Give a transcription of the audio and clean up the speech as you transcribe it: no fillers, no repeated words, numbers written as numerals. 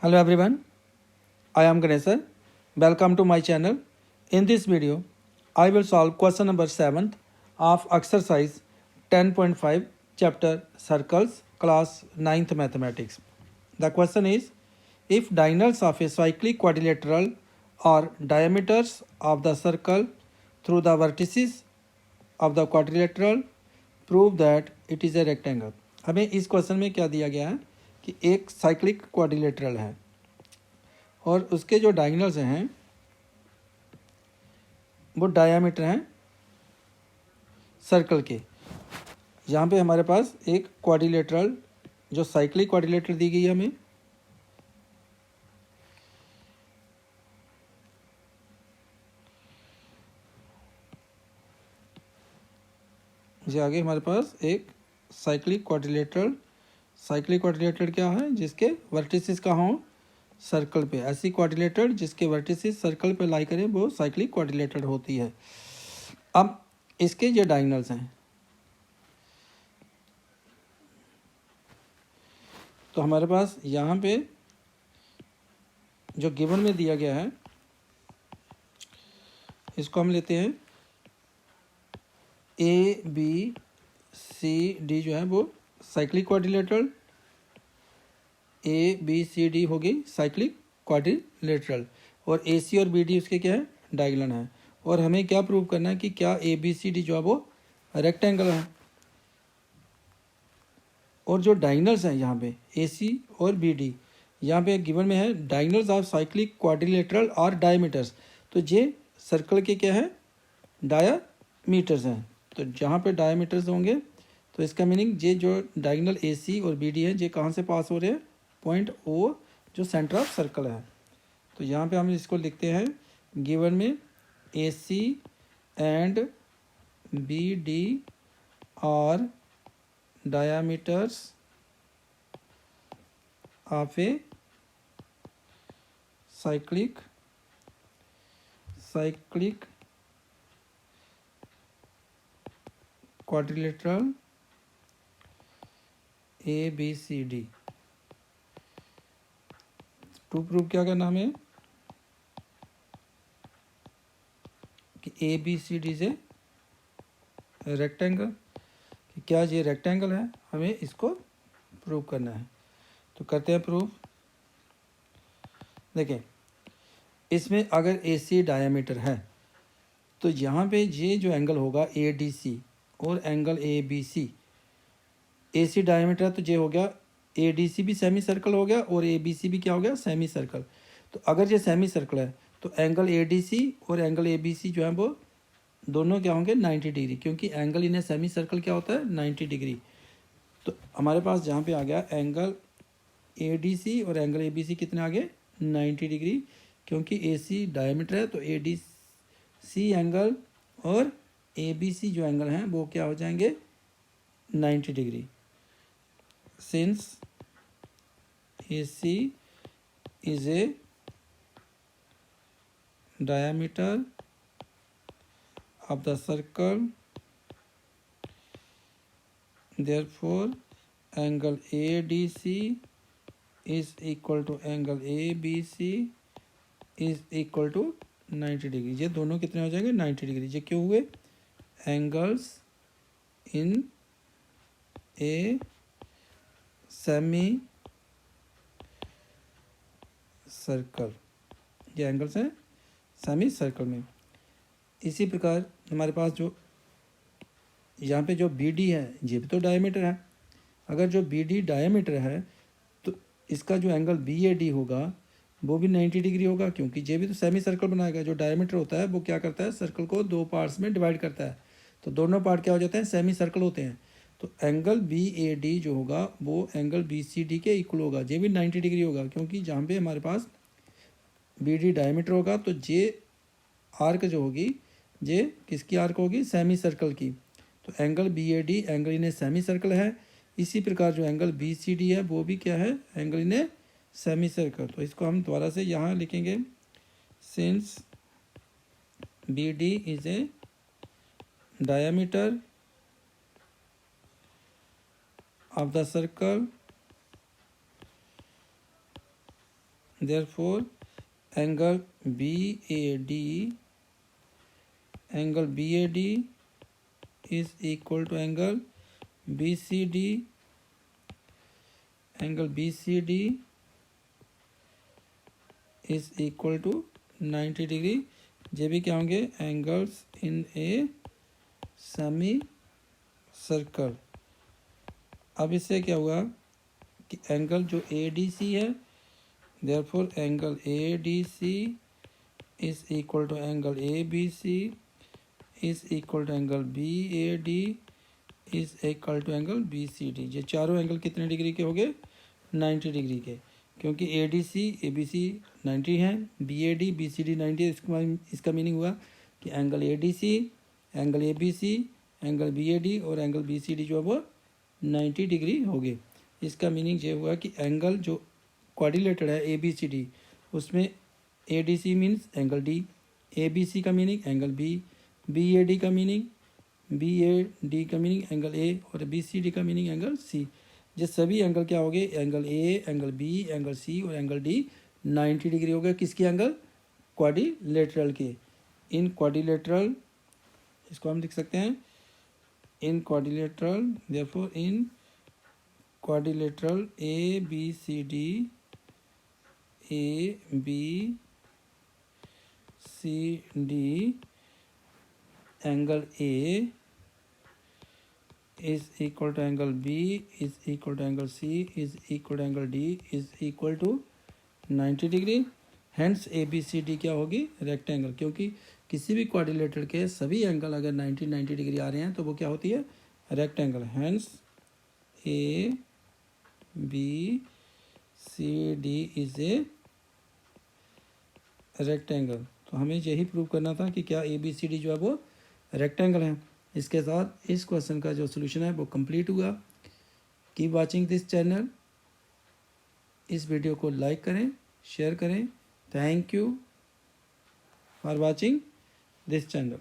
Hello everyone, I am Ganesan. Welcome to my channel. In this video, I will solve question number 7 of exercise 10.5 chapter Circles class 9th mathematics. The question is, if diagonals of a cyclic quadrilateral or diameters of the circle through the vertices of the quadrilateral prove that it is a rectangle. हमें इस question में क्या दिया गया है कि एक cyclic quadrilateral है और उसके जो डायगोनल्स हैं वो डायामीटर हैं सर्कल के। यहाँ पे हमारे पास एक क्वाड्रिलेटरल जो साइक्लिक क्वाड्रिलेटरल दी गई है हमें, ये आगे हमारे पास एक साइक्लिक क्वाड्रिलेटरल क्या है जिसके वर्टिसेस कहाँ हो, सर्कल पे। ऐसी क्वाड्रिलेटरल जिसके वर्टिसेस सर्कल पे लाई करें वो साइक्लिक क्वाड्रिलेटरल होती है। अब इसके ये डायगोनल्स हैं, तो हमारे पास यहाँ पे जो गिवन में दिया गया है इसको हम लेते हैं ए बी सी डी जो है वो cyclic quadrilateral, A B C D होगी साइक्लिक क्वाड्रिलेटरल और ए सी और बी डी उसके क्या है, डायगोनल है। और हमें क्या प्रूव करना है कि क्या ए बी सी डी जो है वो रेक्टेंगल है। और जो डायगोनल्स हैं यहाँ पे ए सी और बी डी, यहाँ पे गिवन में है डायगोनल्स ऑफ साइक्लिक क्वाड्रिलेटरल और डायमीटर्स, तो ये सर्कल के क्या है, डायामीटर्स हैं। तो जहाँ पे डायामीटर्स होंगे तो इसका मीनिंग ये जो डायगोनल ए सी और बी डी है ये कहाँ से पास हो रहे हैं, पॉइंट ओ जो सेंटर ऑफ सर्कल है। तो यहाँ पे हम इसको लिखते हैं गिवन में A C and B D और diameters of a cyclic quadrilateral A B C D. To prove क्या करना हमें कि ए बी सी डी से रेक्टेंगल, कि क्या ये रेक्टेंगल है, हमें इसको प्रूव करना है। तो करते हैं प्रूव। देखें इसमें अगर ए सी डायामीटर है तो यहाँ पे ये जो एंगल होगा ए डी सी और angle A B C, A C diameter है तो ये हो गया ए डी सी भी सेमी सर्कल हो गया और ए बी सी भी क्या हो गया, सेमी सर्कल। तो अगर ये सेमी सर्कल है तो एंगल ए डी सी और एंगल ए बी सी जो है वो दोनों क्या होंगे 90 डिग्री, क्योंकि एंगल इन सेमी सर्कल क्या होता है 90 डिग्री। तो हमारे पास जहाँ पे आ गया एंगल ए डी सी और एंगल ए बी सी कितने आ गए 90 डिग्री, क्योंकि ए सी डायमीटर है तो ए डी सी एंगल और ए बी सी जो एंगल हैं वो क्या हो जाएंगे 90 degree. Since A C is a diameter of the circle, therefore angle ADC is equal to angle ABC is equal to 90 degree. ये दोनों कितने हो जाएंगे 90 डिग्री। ये क्यों हुए, angles in a semi circle, ये एंगल्स हैं सेमी सर्कल में। इसी प्रकार हमारे पास जो यहाँ पे जो बी डी है ये भी तो डायमीटर है। अगर जो बी डी डायमीटर है तो इसका जो एंगल बी ए डी होगा वो भी 90 डिग्री होगा, क्योंकि ये भी तो सेमी सर्कल बनाएगा। जो डायमीटर होता है वो क्या करता है, सर्कल को दो पार्ट्स में डिवाइड करता है, तो दोनों पार्ट क्या हो जाते हैं, सेमी सर्कल होते हैं। तो एंगल बी ए डी जो होगा वो एंगल बी सी डी के इक्वल होगा, ये भी 90 डिग्री होगा, क्योंकि जहाँ पे हमारे पास बी डी डायमीटर होगा तो ये आर्क जो होगी ये किसकी आर्क होगी, सेमी सर्कल की। तो angle B A D angle in semi circle है। इसी प्रकार जो एंगल बी सी डी है वो भी क्या है, एंगल इन सेमी सर्कल। तो इसको हम दोबारा से यहाँ लिखेंगे, since B D is a diameter of the circle therefore angle BAD is equal to angle BCD. Angle BCD is equal to 90 degree. ये भी क्या होंगे? Angles in a semi circle. अब इससे क्या हुआ कि एंगल जो ADC है, therefore angle ADC is equal to angle ABC is equal to angle BAD is equal to angle BCD। ये चारों एंगल कितने डिग्री के हो गए? 90 डिग्री के, क्योंकि ADC ABC 90 है, BAD BCD 90 है। इसका मीनिंग हुआ कि angle ADC, angle ABC, angle BAD और एंगल BCD जो है वो 90 डिग्री हो गए। इसका मीनिंग ये हुआ कि एंगल जो क्वाड्रिलेटरल है ABCD, उसमें ADC means angle D, ABC का मीनिंग एंगल B, BAD का मीनिंग BAD का मीनिंग एंगल A और BCD का मीनिंग एंगल C। ये सभी एंगल क्या हो गए? Angle A, angle B, angle C और एंगल D 90 डिग्री हो गए। किसके एंगल? क्वाड्रिलेटरल के। इन क्वाड्रिलेटरल, इसको हम लिख सकते हैं इन quadrilateral, therefore in quadrilateral ABCD angle A is equal to angle B is equal to angle C is equal to angle D is equal to 90 degree. Hence ABCD क्या होगी? Rectangle, क्योंकि किसी भी क्वाड्रिलेटरल के सभी एंगल अगर 90 degree आ रहे हैं तो वो क्या होती है? Rectangle. Hence ABCD is a rectangle. तो हमें यही प्रूव करना था कि क्या ABCD जो है वो रेक्टेंगल है। इसके साथ इस क्वेश्चन का जो सोल्यूशन है वो कंप्लीट हुआ। Keep watching this channel. इस वीडियो को लाइक करें, शेयर करें। Thank you for watching this channel.